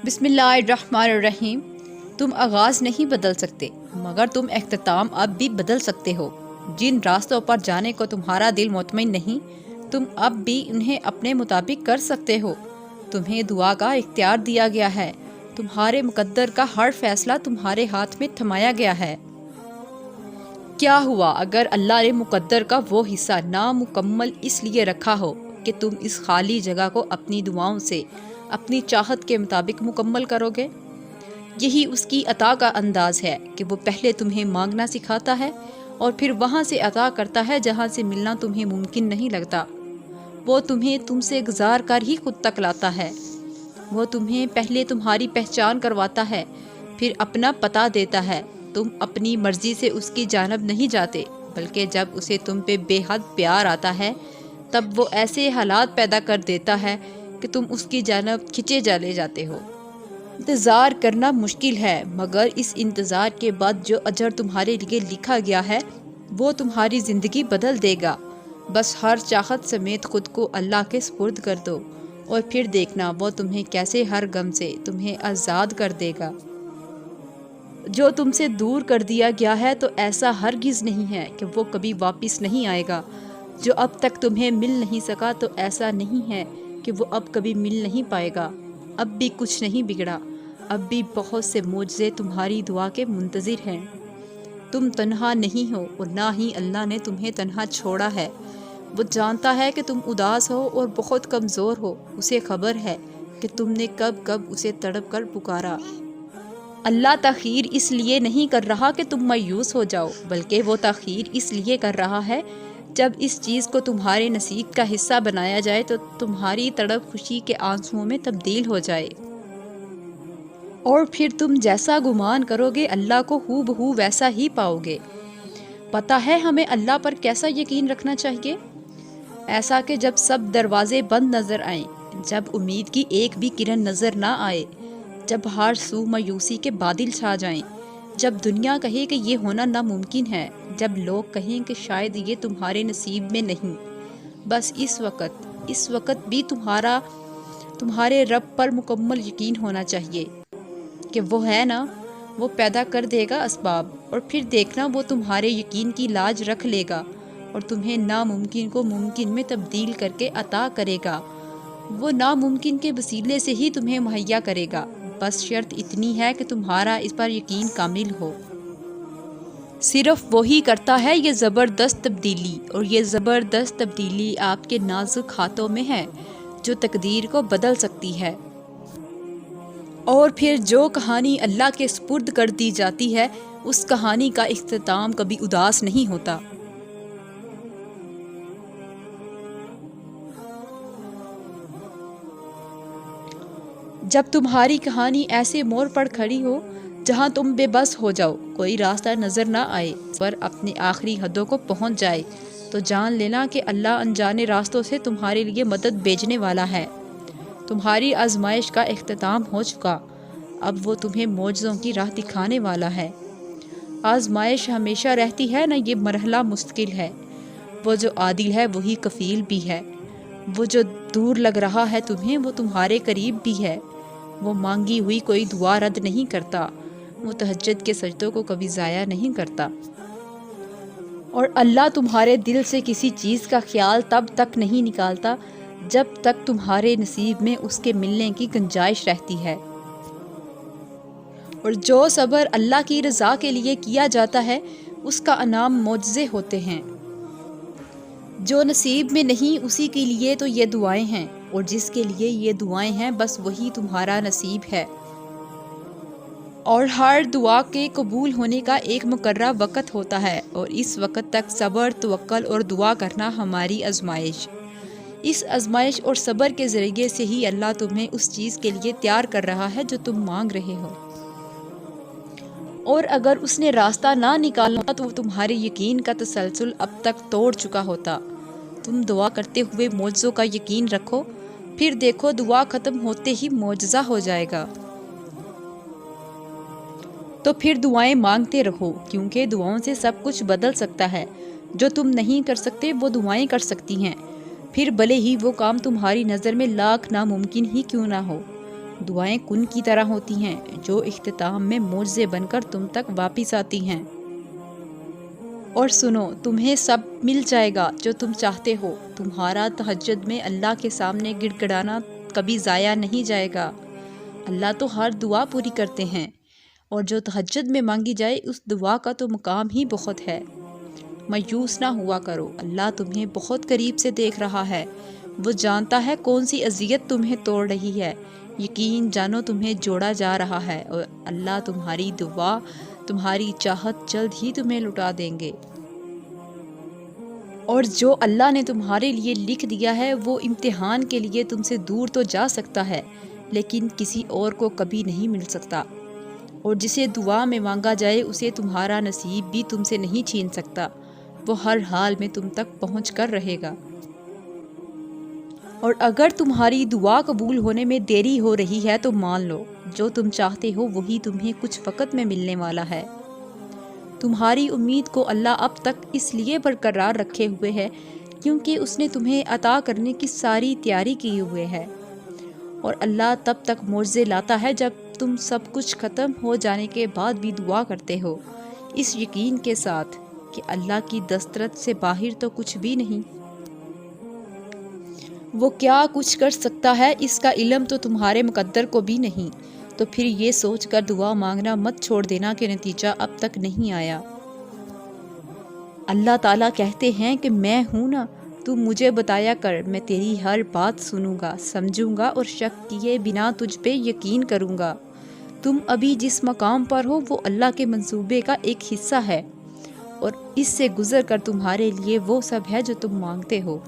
بسم اللہ الرحمن الرحیم۔ تم آغاز نہیں بدل سکتے مگر تم اختتام اب بھی بدل سکتے ہو۔ جن راستوں پر جانے کو تمہارا دل مطمئن نہیں، تم اب بھی انہیں اپنے مطابق کر سکتے ہو۔ تمہیں دعا کا اختیار دیا گیا ہے، تمہارے مقدر کا ہر فیصلہ تمہارے ہاتھ میں تھمایا گیا ہے۔ کیا ہوا اگر اللہ نے مقدر کا وہ حصہ نامکمل اس لیے رکھا ہو کہ تم اس خالی جگہ کو اپنی دعاؤں سے اپنی چاہت کے مطابق مکمل کرو گے؟ یہی اس کی عطا کا انداز ہے کہ وہ پہلے تمہیں مانگنا سکھاتا ہے اور پھر وہاں سے عطا کرتا ہے جہاں سے ملنا تمہیں ممکن نہیں لگتا۔ وہ تمہیں تم سے گزار کر ہی خود تک لاتا ہے۔ وہ تمہیں پہلے تمہاری پہچان کرواتا ہے، پھر اپنا پتہ دیتا ہے۔ تم اپنی مرضی سے اس کی جانب نہیں جاتے، بلکہ جب اسے تم پہ بے حد پیار آتا ہے تب وہ ایسے حالات پیدا کر دیتا ہے کہ تم اس کی جانب کھنچے چلے جاتے ہو۔ انتظار کرنا مشکل ہے، مگر اس انتظار کے بعد جو اجر تمہارے لیے لکھا گیا ہے وہ تمہاری زندگی بدل دے گا۔ بس ہر چاہت سمیت خود کو اللہ کے سپرد کر دو اور پھر دیکھنا وہ تمہیں کیسے ہر غم سے تمہیں آزاد کر دے گا۔ جو تم سے دور کر دیا گیا ہے تو ایسا ہرگز نہیں ہے کہ وہ کبھی واپس نہیں آئے گا۔ جو اب تک تمہیں مل نہیں سکا تو ایسا نہیں ہے کہ وہ اب کبھی مل نہیں پائے گا۔ اب بھی کچھ نہیں بگڑا، اب بھی بہت سے معجزے تمہاری دعا کے منتظر ہیں۔ تم تنہا نہیں ہو اور نہ ہی اللہ نے تمہیں تنہا چھوڑا ہے۔ وہ جانتا ہے کہ تم اداس ہو اور بہت کمزور ہو، اسے خبر ہے کہ تم نے کب کب اسے تڑپ کر پکارا۔ اللہ تاخیر اس لیے نہیں کر رہا کہ تم مایوس ہو جاؤ، بلکہ وہ تاخیر اس لیے کر رہا ہے جب اس چیز کو تمہارے نصیب کا حصہ بنایا جائے تو تمہاری تڑپ خوشی کے آنسوؤں میں تبدیل ہو جائے، اور پھر تم جیسا گمان کرو گے اللہ کو ہو بہو ویسا ہی پاؤ گے۔ پتہ ہے ہمیں اللہ پر کیسا یقین رکھنا چاہیے؟ ایسا کہ جب سب دروازے بند نظر آئیں، جب امید کی ایک بھی کرن نظر نہ آئے، جب ہر سو مایوسی کے بادل چھا جائیں، جب دنیا کہے کہ یہ ہونا ناممکن ہے، جب لوگ کہیں کہ شاید یہ تمہارے نصیب میں نہیں، بس اس وقت بھی تمہارے رب پر مکمل یقین ہونا چاہیے کہ وہ ہے نا، وہ پیدا کر دے گا اسباب، اور پھر دیکھنا وہ تمہارے یقین کی لاج رکھ لے گا اور تمہیں ناممکن کو ممکن میں تبدیل کر کے عطا کرے گا۔ وہ ناممکن کے وسیلے سے ہی تمہیں مہیا کرے گا، بس شرط اتنی ہے کہ تمہارا اس پر یقین کامل ہو۔ صرف وہی کرتا ہے یہ زبردست تبدیلی، اور یہ زبردست تبدیلی آپ کے نازک ہاتھوں میں ہے جو تقدیر کو بدل سکتی ہے۔ اور پھر جو کہانی اللہ کے سپرد کر دی جاتی ہے اس کہانی کا اختتام کبھی اداس نہیں ہوتا۔ جب تمہاری کہانی ایسے موڑ پر کھڑی ہو جہاں تم بے بس ہو جاؤ، کوئی راستہ نظر نہ آئے، پر اپنے آخری حدوں کو پہنچ جائے، تو جان لینا کہ اللہ انجانے راستوں سے تمہارے لیے مدد بھیجنے والا ہے۔ تمہاری آزمائش کا اختتام ہو چکا، اب وہ تمہیں معجزوں کی راہ دکھانے والا ہے۔ آزمائش ہمیشہ رہتی ہے نہ، یہ مرحلہ مستقل ہے۔ وہ جو عادل ہے وہی کفیل بھی ہے۔ وہ جو دور لگ رہا ہے تمہیں وہ تمہارے قریب بھی ہے۔ وہ مانگی ہوئی کوئی دعا رد نہیں کرتا، وہ تہجد کے سجدوں کو کبھی ضائع نہیں کرتا۔ اور اللہ تمہارے دل سے کسی چیز کا خیال تب تک نہیں نکالتا جب تک تمہارے نصیب میں اس کے ملنے کی گنجائش رہتی ہے۔ اور جو صبر اللہ کی رضا کے لیے کیا جاتا ہے اس کا انعام معجزے ہوتے ہیں۔ جو نصیب میں نہیں اسی کے لیے تو یہ دعائیں ہیں، اور جس کے لیے یہ دعائیں ہیں بس وہی تمہارا نصیب ہے۔ اور ہر دعا کے قبول ہونے کا ایک مقررہ وقت ہوتا ہے، اور اس وقت تک صبر، توکل اور دعا کرنا ہماری آزمائش۔ اس آزمائش اور صبر کے ذریعے سے ہی اللہ تمہیں اس چیز کے لیے تیار کر رہا ہے جو تم مانگ رہے ہو۔ اور اگر اس نے راستہ نہ نکالا ہوتا تو وہ تمہارے یقین کا تسلسل اب تک توڑ چکا ہوتا۔ تم دعا کرتے ہوئے معجزوں کا یقین رکھو، پھر دیکھو دعا ختم ہوتے ہی معجزہ ہو جائے گا۔ تو پھر دعائیں مانگتے رہو، کیونکہ دعاؤں سے سب کچھ بدل سکتا ہے۔ جو تم نہیں کر سکتے وہ دعائیں کر سکتی ہیں، پھر بھلے ہی وہ کام تمہاری نظر میں لاکھ ناممکن ہی کیوں نہ ہو۔ دعائیں کن کی طرح ہوتی ہیں جو اختتام میں معجزے بن کر تم تک واپس آتی ہیں۔ اور سنو، تمہیں سب مل جائے گا جو تم چاہتے ہو۔ تمہارا تہجد میں اللہ کے سامنے گڑ گڑانا کبھی ضائع نہیں جائے گا۔ اللہ تو ہر دعا پوری کرتے ہیں، اور جو تہجد میں مانگی جائے اس دعا کا تو مقام ہی بہت ہے۔ مایوس نہ ہوا کرو، اللہ تمہیں بہت قریب سے دیکھ رہا ہے۔ وہ جانتا ہے کون سی اذیت تمہیں توڑ رہی ہے۔ یقین جانو تمہیں جوڑا جا رہا ہے، اور اللہ تمہاری دعا، تمہاری چاہت جلد ہی تمہیں لٹا دیں گے۔ اور جو اللہ نے تمہارے لیے لکھ دیا ہے وہ امتحان کے لیے تم سے دور تو جا سکتا ہے، لیکن کسی اور کو کبھی نہیں مل سکتا۔ اور جسے دعا میں مانگا جائے اسے تمہارا نصیب بھی تم سے نہیں چھین سکتا۔ وہ ہر حال میں تم تک پہنچ کر رہے گا۔ اور اگر تمہاری دعا قبول ہونے میں دیری ہو رہی ہے تو مان لو، جو تم چاہتے ہو وہی تمہیں کچھ وقت میں ملنے والا ہے۔ تمہاری امید کو اللہ اب تک اس لیے برقرار رکھے ہوئے ہے کیونکہ اس نے تمہیں عطا کرنے کی ساری تیاری کی ہوئے ہے۔ اور اللہ تب تک معجزے لاتا ہے جب تم سب کچھ ختم ہو جانے کے بعد بھی دعا کرتے ہو، اس یقین کے ساتھ کہ اللہ کی دسترس سے باہر تو کچھ بھی نہیں۔ وہ کیا کچھ کر سکتا ہے اس کا علم تو تمہارے مقدر کو بھی نہیں۔ تو پھر یہ سوچ کر دعا مانگنا مت چھوڑ دینا کہ نتیجہ اب تک نہیں آیا۔ اللہ تعالیٰ کہتے ہیں کہ میں ہوں نا، تو مجھے بتایا کر، میں تیری ہر بات سنوں گا، سمجھوں گا اور شک کیے بنا تجھ پہ یقین کروں گا۔ تم ابھی جس مقام پر ہو وہ اللہ کے منصوبے کا ایک حصہ ہے، اور اس سے گزر کر تمہارے لیے وہ سب ہے جو تم مانگتے ہو۔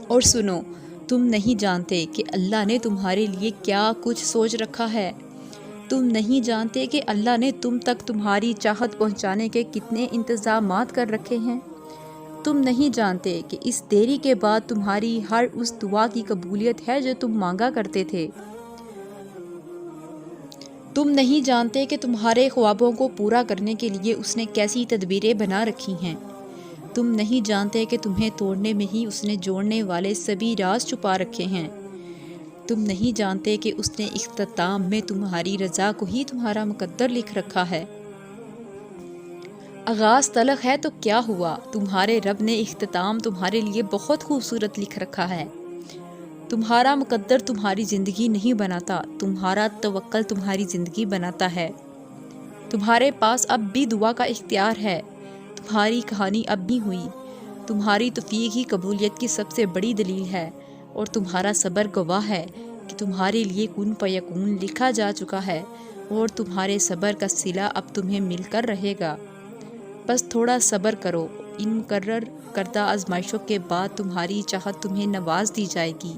اور سنو، تم نہیں جانتے کہ اللہ نے تمہارے لیے کیا کچھ سوچ رکھا ہے۔ تم نہیں جانتے کہ اللہ نے تم تک تمہاری چاہت پہنچانے کے کتنے انتظامات کر رکھے ہیں۔ تم نہیں جانتے کہ اس دیری کے بعد تمہاری ہر اس دعا کی قبولیت ہے جو تم مانگا کرتے تھے۔ تم نہیں جانتے کہ تمہارے خوابوں کو پورا کرنے کے لیے اس نے کیسی تدبیریں بنا رکھی ہیں۔ تم نہیں جانتے کہ تمہیں توڑنے میں ہی اس نے جوڑنے والے سبھی راز چھپا رکھے ہیں۔ تم نہیں جانتے کہ اس نے اختتام میں تمہاری رضا کو ہی تمہارا مقدر لکھ رکھا ہے۔ آغاز تلخ ہے تو کیا ہوا، تمہارے رب نے اختتام تمہارے لیے بہت خوبصورت لکھ رکھا ہے۔ تمہارا مقدر تمہاری زندگی نہیں بناتا، تمہارا توکل تمہاری زندگی بناتا ہے۔ تمہارے پاس اب بھی دعا کا اختیار ہے۔ تمہاری کہانی اب بھی ہوئی۔ تمہاری توفیق ہی قبولیت کی سب سے بڑی دلیل ہے، اور تمہارا صبر گواہ ہے کہ تمہارے لیے کن فیکون لکھا جا چکا ہے، اور تمہارے صبر کا صلہ اب تمہیں مل کر رہے گا۔ بس تھوڑا صبر کرو، ان مقرر کردہ آزمائشوں کے بعد تمہاری چاہت تمہیں نواز دی جائے گی۔